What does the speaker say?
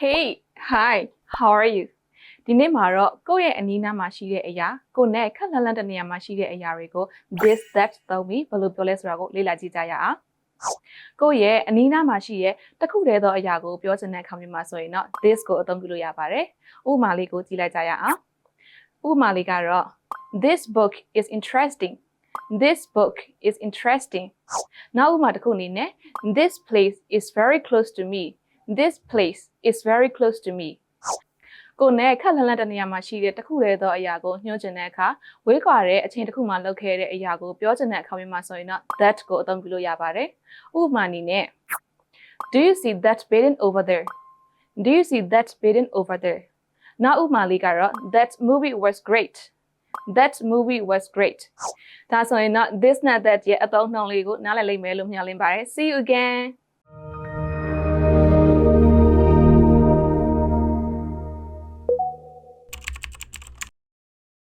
Hey, hi, how are you? ဒီနေ့မှာတော့ကိုယ့်ရဲ့အနီးနားမှာရှိတဲ့အရာကိုယ်နဲ့ခက်လှမ်းလှမ်းတဲ့နေရာမှာရှိတဲ့အရာတွေကို this that သုံးပြီးဘယ်လိုပြောလဲဆိုတာကိုလေ့လာကြည့်ကြရအောင်။ကိုယ့်ရဲ့အနီးနားမှာရှိတဲ့တစ်ခုတည်းသောအရာကိုပြောချင်တဲ့အခါမျိုးမှာဆိုရင်တော့ this ကိုအသုံးပြုလို့ရပါတယ်။ဥပမာလေးကိုကြည့်လိုက်ကြရအောင်။ဥပမာလေးကတော့ This book is interesting. This book is interesting. နောက်ဥပမာတစ်ခုအနေနဲ့ This place is very close to me. This place is very close to me. ကိုယ်နဲ့ခက်လှမ်းလှမ်းတဲ့နေရာမှာရှိတဲ့တစ်ခုတည်းသောအရာကိုညွှန်းချင်တဲ့အခါဝေးကွာတဲ့အချိန်တစ်ခုမှလုပ်ခဲ့တဲ့အရာကိုပြောချင်တဲ့အခါမျိုးမှာဆိုရင်တော့ that ကိုအသုံးပြုလို့ရပါတယ်။ဥပမာအနေနဲ့ Do you see that building over there? Do you see that building over there? နောက်ဥပမာလေးကတော့ That movie was great. That movie was great. ဒါဆိုရင်တော့ this နဲ့ that ရဲ့အသုံးအနှုန်းလေးကိုနားလည်လိမ့်မယ်လို့မျှော်လင့်ပါတယ်။ See you again.